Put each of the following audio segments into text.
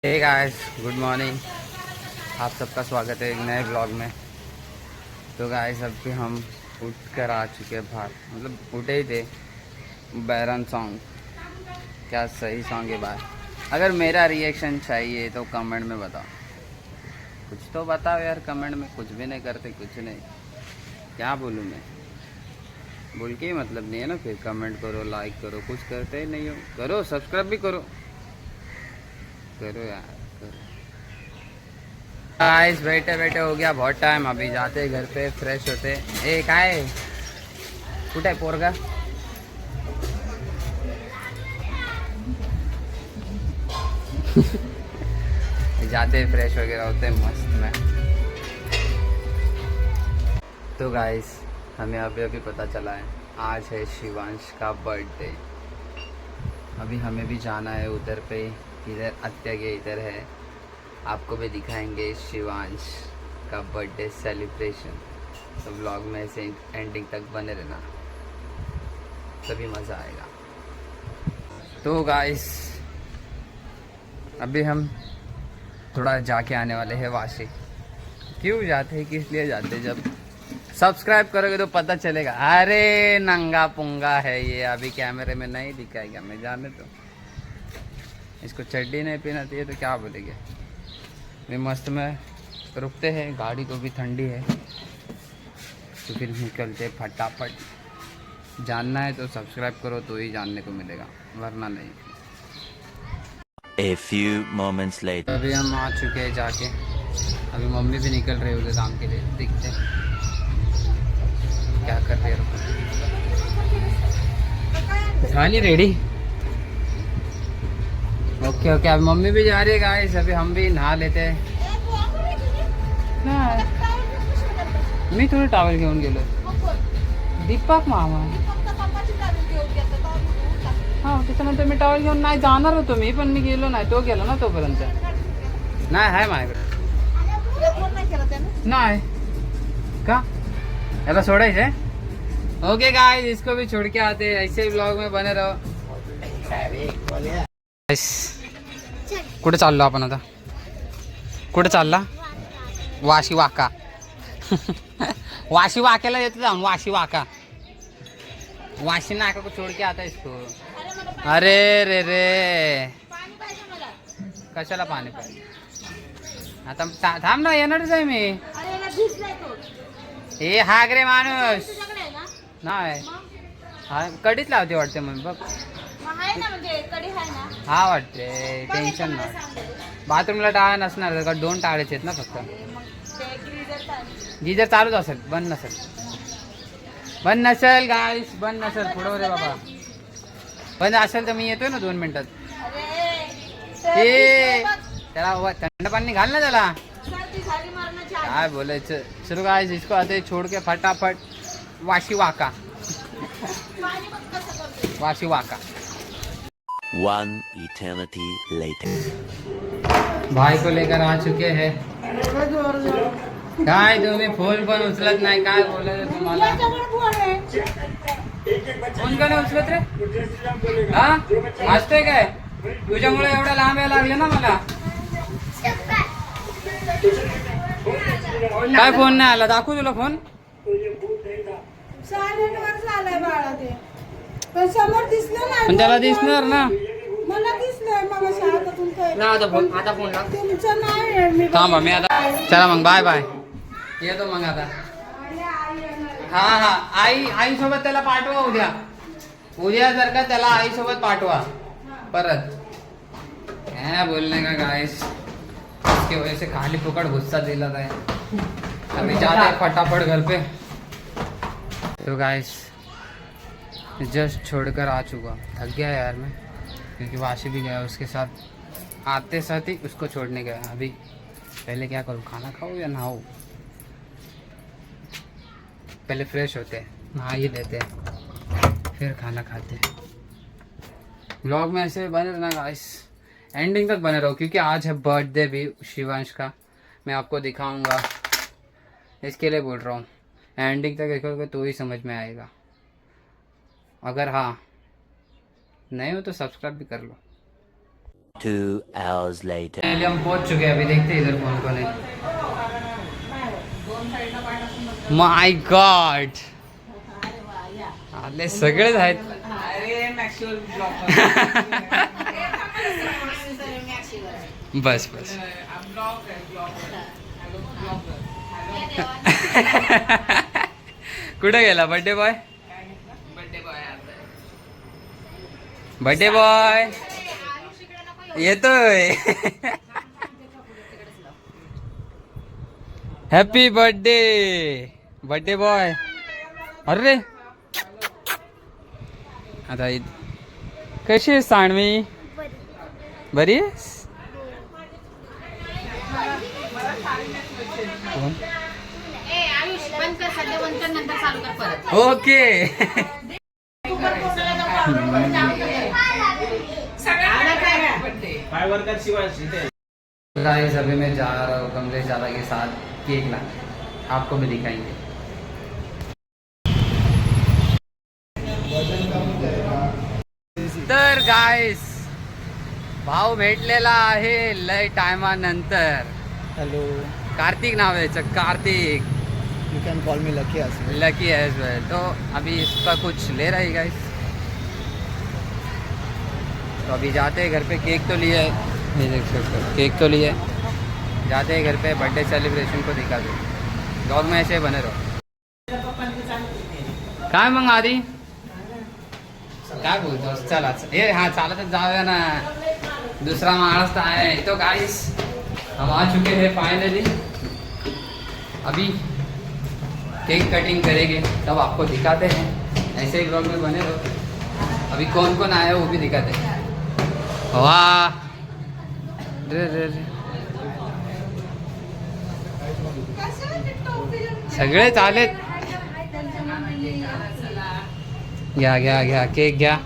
Hey guys, good morning. आप सबका स्वागत है एक नए ब्लॉग में। तो गाइस अभी हम उठ कर आ चुके हैं बाहर, मतलब उठे ही थे। बैरन सॉन्ग, क्या सही सॉन्ग है बाहर। अगर मेरा रिएक्शन चाहिए तो कमेंट में बताओ, कुछ तो बताओ यार। कमेंट में कुछ भी नहीं करते, कुछ नहीं, क्या बोलूँ मैं। बोल के ही मतलब नहीं है ना, फिर कमेंट करो, लाइक करो, कुछ करते ही नहीं हो। करो, सब्सक्राइब भी करो, करो यार करो। गाइस बैठे बैठे हो गया बहुत टाइम, अभी जाते घर पे फ्रेश होते। ए काय कुठे आहे पोरगा? जाते फ्रेश वगैरह होते मस्त में। तो गाइस हमें अभी अभी पता चला है आज है शिवांश का बर्थडे। अभी हमें भी जाना है उधर पे, इधर अत्या के इधर है। आपको भी दिखाएंगे शिवांश का बर्थडे सेलिब्रेशन। तो व्लॉग में ऐसे एंडिंग तक बने रहना, तभी मज़ा आएगा। तो गाइस अभी हम थोड़ा जाके आने वाले हैं वाशी। क्यों जाते हैं, किस लिए जाते हैं? जब सब्सक्राइब करोगे तो पता चलेगा। अरे नंगा पुंगा है ये, अभी कैमरे में नहीं दिखाएगा, मैं जाने तो। इसको चड्डी नहीं पहना चाहिए तो क्या बोलेंगे। मैं मस्त में रुकते हैं, गाड़ी को भी ठंडी है तो फिर निकलते फटाफट। जानना है तो सब्सक्राइब करो तो ही जानने को मिलेगा, वरना नहीं। A few moments later. अभी हम आ चुके हैं जाके। अभी मम्मी भी निकल रही है उधर काम के लिए, दिखते हैं क्या कर रही है। खाली रेडी? ओके ओके, अभी मम्मी भी जा रही है गाइस। अभी हम भी नहा लेते हैं ना। मी थोडी टावेल घेऊन गेलो, दीपक मामा। हा त्याच्यानंतर मी टावेल घेऊन नाही जाणार होतो मी, पण मी गेलो नाही, तो गेला ना तोपर्यंत। नाही आहे माझ्याकडे, नाही का याला सोडायचंय। ओके गाइस, इसको भी छोड़ के आते हैं, ऐसे ही ब्लॉग में बने रहो। कुठे चाललो आपण आता? कुठे चालला? वाशी वाका। वाशी वाक्याला येतो जाऊन, वाशी वाका। वाशी नाका को छोड़ के आता इसको। अरे रे रे, कशाला पाणी पाहिजे आता? थांब ना, येणारच आहे मी। हे हागरे माणूस नाही, हा कडीच लावते वाटते मग बघ। हा वाटते, टेन्शन नाही। बाथरूमला टाळा नसणार का? 2 टाळेच आहेत ना फक्त। गीजर चालूच असेल, बंद नसेल, बंद नसेल गाईस, बंद नसेल। पुढं रे बाबा, बंद असेल तर मी येतोय ना 2 मिनिटात। ए त्याला थंड पाणी घाल ना त्याला, काय बोलायचं। चलो गाइस, इसको आते छोड़ के फटाफट Vashi waka. Vashi waka. One eternity later. भाई को लेकर आ चुके हैं। काय तुम्ही फोन पण उचलत नाही, काय बोलायचं तुम्हाला? फोन का नाही उचलत रे? हा असतोय काय? तुझ्यामुळे एवढा लांब यायला लागले ना मला। काय फोन नाही आला? दाखवू तुला फोन? पण त्याला दिसणार ना। आता फोन थांबा, मी आता चला मग, बाय बाय, येतो मग आता। हा हा, आई सोबत त्याला पाठवा उद्या जर का त्याला आई सोबत पाठवा परत। क्या बोलने का गाइस, इसके वजह से खाली फुकट गुस्सा दिला था। अभी जाते हैं फटाफट घर पे। तो गाइस जस्ट छोड़कर आ चुका, थक गया यार मैं, क्योंकि वाशी भी गया उसके साथ। आते साथ ही उसको छोड़ने गया। अभी पहले क्या करूँ, खाना खाऊँ या नहाऊँ? पहले फ्रेश होते हैं, नहा ही लेते हैं, फिर खाना खाते हैं। व्लॉग में ऐसे बने रहना गाइस, एंडिंग तक बने रहो, क्योंकि आज है बर्थडे भी शिवांश का। मैं आपको दिखाऊंगा, इसके लिए बोल रहा हूँ। एंडिंग तक देखोगे तो ही समझ में आएगा। अगर हाँ नहीं हो तो सब्सक्राइब भी कर लो। 2 hours later. हम पहुंच चुके हैं, अभी देखते हैं इधर कौन कौन है। माय गॉड, आले सगळेच आहेत। बस बस कुठे गेला बर्थडे बॉय? बर्थडे बॉय येतोय। Happy birthday birthday boy. अरे आता कशी आहेस सानवी? बरी आहेस? ओके गाइस अभी मैं जा रहा हूँ कमलेश दादा के साथ केक लाने, आपको भी दिखाएंगे। तर गाइस भाऊ भेटलेला आहे लय टायमानंतर। हेलो, कार्तिक नाव है याचं, Kartik. You can call me lucky as well. Lucky as well. तो अभी इसका कुछ ले रहा है गाइस, तो अभी जाते हैं घर पे। केक तो लिए है, ये देख सकते हो, केक तो लिए। जाते हैं घर पे, बर्थडे सेलिब्रेशन को दिखा दो। ब्लॉग में ऐसे बने रहो। काय मग आधी काय बोलतो? चला हे हाँ चालतच जाऊया ना, दूसरा माणूस तो आहे। तो गाइस हम आ चुके हैं फाइनली। अभी केक कटिंग करेंगे तब आपको दिखाते हैं, ऐसे ही ब्लॉग में बने रहो। अभी कौन कौन आया वो भी दिखाते हैं। वाह रे रे रे, सगळेच आलेत। घ्या घ्या घ्या केक घ्या।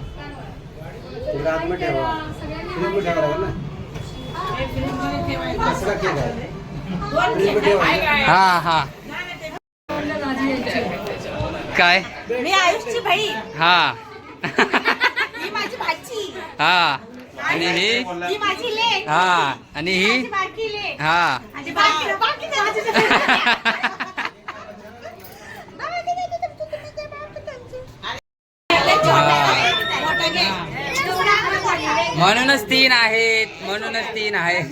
हा हा काय? मी आयुषची बहीण, हा ही माझी भाची, हा आणि ही ही माझी लेक, हा आणि ही माझी बारकी लेक, हा आणि बाकी म्हणूनच तीन आहेत, म्हणूनच तीन आहेत।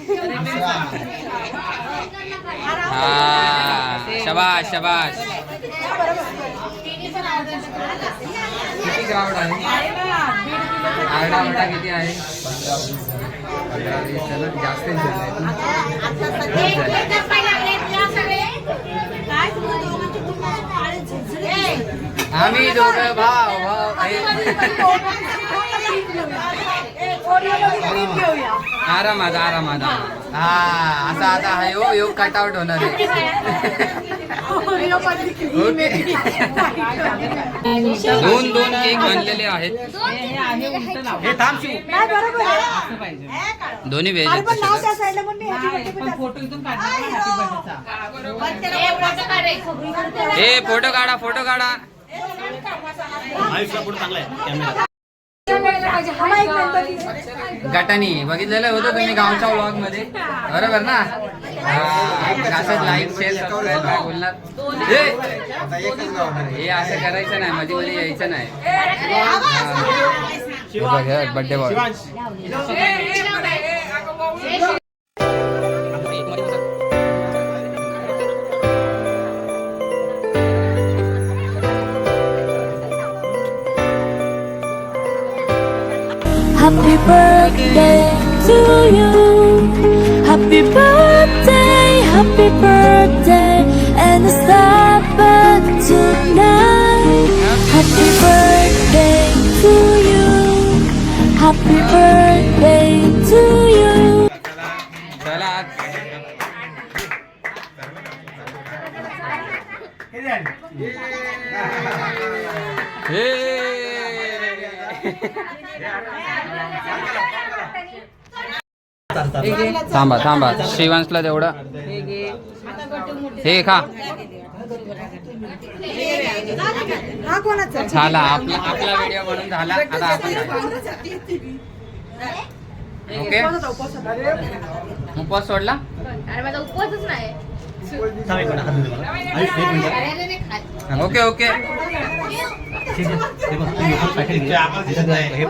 हा शबाश शबाश। किती ग्राउंड आहे? आरडा किती आहे? 15-20 जण, जास्त जण आहेत। आम्ही दोघं भाव भाव आरामात आरामात। हा असा आता हा योग कटआउट होणार आहे। दोन दोन केक बनलेले आहेत। हे थांब शिव, दोन्ही व्हेज आहेत। हे फोटो काढा, फोटो काढा। गटानी बघितलेलं होतं तुम्ही गावच्या व्लॉग मध्ये, बरोबर ना? असं लाईक शेअर सबस्क्राईब काय बोलणार? हे असं करायचं नाही, मध्ये मध्ये यायचं नाही। Birthday boy Happy birthday to you. Happy birthday, and it's happened tonight. Happy birthday to you. Happy birthday to you. चला थांबा थांबा, श्रीवंशला तेवढा हे खा। झाला आपला आपला व्हिडिओ बनून झाला, आता आपण ओके उपवास सोडला अरे माझा उपवासच नाही ओके ओके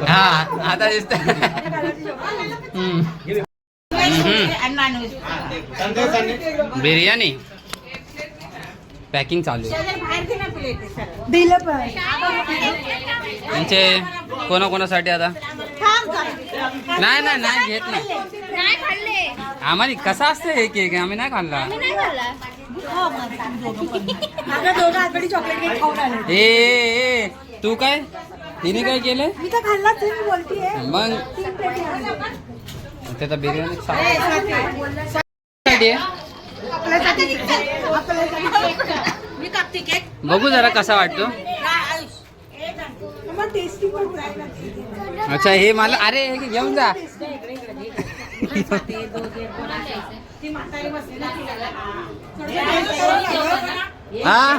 हा आता दिसत बिर्याणी पॅकिंग चालू आहे यांचे कोणाकोणासाठी आता नाही नाही नाही घेत नाही नाही खाल्ले आम्हाला कसा असतं हे केक आम्ही नाही खाल्ला नाही खाल्ला ए तू काय तिने काय केलं मी तर खाल्ला तुम्ही बोलतीये मग ते तर बिर्याणी साठी आहे. मी कापते केक बघू जरा कसा वाटतो मग टेस्टी पण अच्छा हे मला अरे हे घेऊन जा हा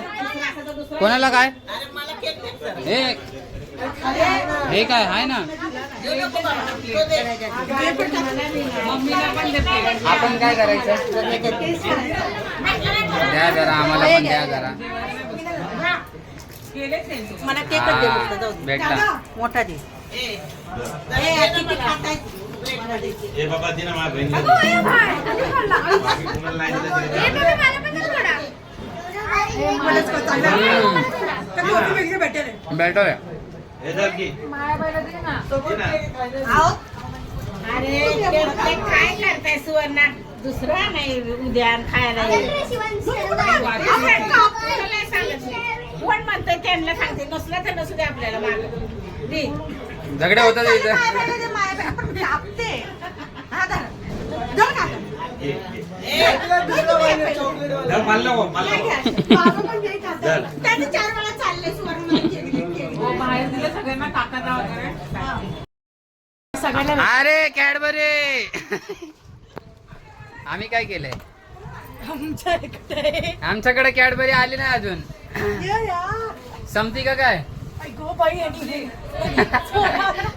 कोणाला काय हे काय आहे ना आपण काय करायचं द्या जरा आम्हाला पण द्या जरा मला हा, भेटला मोठा दे बेटर आहे अरे ते काय करताय सुवर्णा दुसरा नाही उद्या खायला कोण म्हणतोय त्यांना सांगते नसलं तर नसू दे आपल्याला माग झगडे होतात इथं त्याने 4 वेळा चालले सुवर्ण अरे कॅडबरी आम्ही काय केलंय आमच्याकडे कॅडबरी आली नाही अजून संपती का काय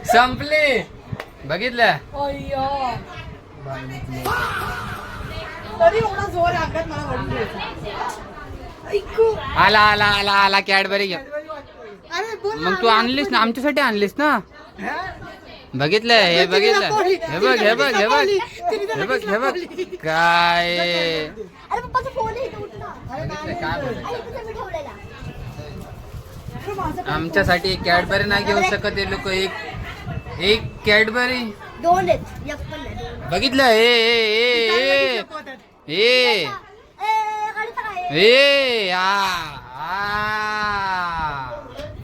संपली बघितलं तरी एवढा जोर अंगात मला वाटून द्यायचा. ऐकू आला आला आला आला कॅडबरी घे अरे बोल मग तू आणलीस ना आमच्यासाठी आणलीस ना बघितलं हे बघितलं हे बघ हे बघ हे बघ हे बघ हे बघ काय अरे पप्पाचा फोन आहे इथे उठला बघितलं काय बोलत? माझं आमच्यासाठी एक कॅडबरी नाही घेऊ शकत हे लोक एक कॅडबरी दोन आहेत एक पण नाही दोन. बघितलं ए ए गाडीचा काय आहे? ए आ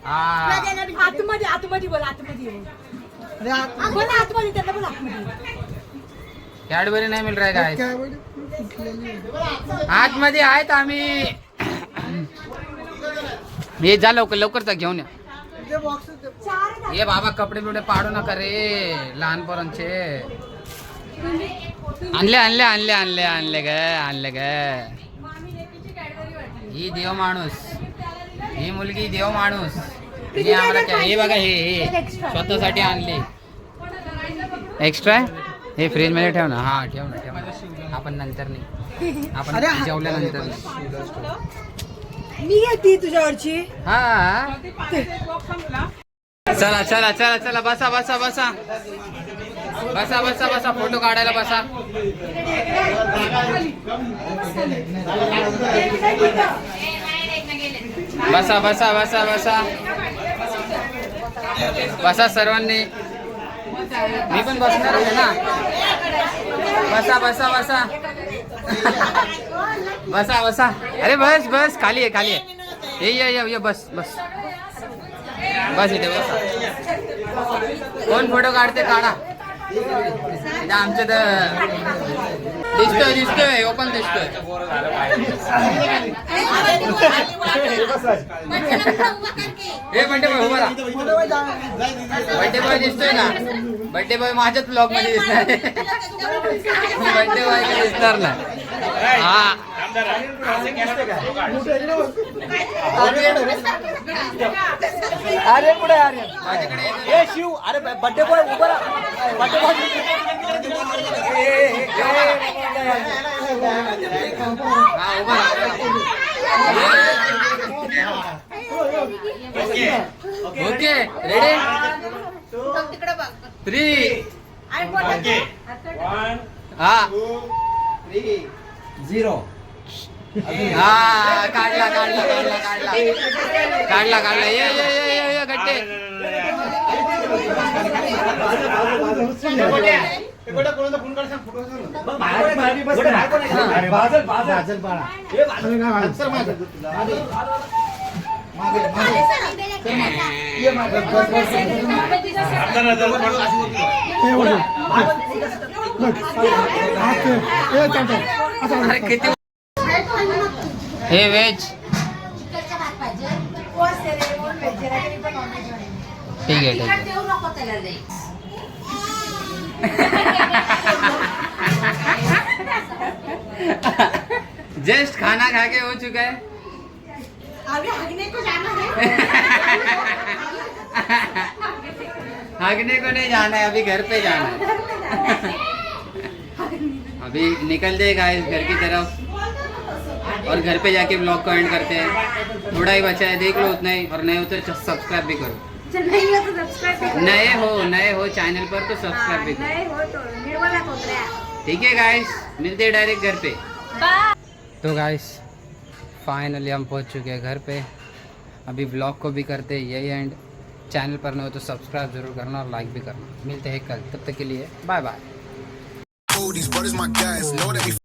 आतमध्ये आतमध्ये बोल आतमध्ये बोल बोल आतमध्ये त्यांना बोल आतमध्ये कॅडबरी नाही मिल रहा है आतमध्ये आहेत आम्ही हे जा लवकर लवकर जा घेऊन या ये बाबा कपडे बिपडे पाडू नका रे लहान पोरांचे आणले आणले आणले आणले आणले ग आणले ग ही देव माणूस ही मुलगी देव माणूस हे आम्हाला हे बघा हे स्वतःसाठी आणली एक्स्ट्रा हे फ्रीज मध्ये ठेव ना हा ठेव ना ठेव ना आपण नंतर नाही आपण जेवल्यानंतर नाही मी येते तुझ्यावरची हा चला चला चला चला बसा बसा बसा बसा बसा बसा फोटो काढायला बसा बसा बसा बसा बसा बसा सर्वांनी मी पण बसणार आहे ना बसा बसा बसा बसा बसा अरे बस बस खाली आहे खाली आहे ये बस बस बस इथे बसा कोण फोटो काढते काढा इथे आमच्या तर दिसतोय दिसतोय ओपन दिसतोय हे बड्डे बॉय उभा राहा बड्डे बॉय दिसतोय ना बड्डे बॉय माझ्याच ब्लॉग मध्ये दिसणार बड्डे बॉय दिसणार ना हा आर्यन कुठे आहे आर्यन? ए शिव, अरे बड्डे बॉय उभा राहा. बड्डे बॉय हा उभा राहा. ओके रेडी 3 हा 0. हा काढला ये गट्टे बाजल बाळा. अरे किती हे व्हेज ठीक आहे जस्ट खाना खा के हो चुका है. अभी हगने को जाना है. भागने को नहीं जाना है, अभी घर पे जाना है. अभी निकलते हैं गाइस घर की तरफ और घर पे जाके ब्लॉग को एंड करते हैं. थोड़ा ही बचा है, देख लो उतना ही. और नए हो तो सब्सक्राइब भी करो. नए हो चैनल पर तो सब्सक्राइब भी करो. ठीक है गाइस, मिलते हैं डायरेक्ट घर पे. तो गाइस फाइनली हम पहुंच चुके हैं घर पे. अभी ब्लॉग को भी करते हैं यही एंड. चैनल पर न हो तो सब्सक्राइब जरूर करना और लाइक भी करना. मिलते हैं कल, तब तक के लिए बाय बाय.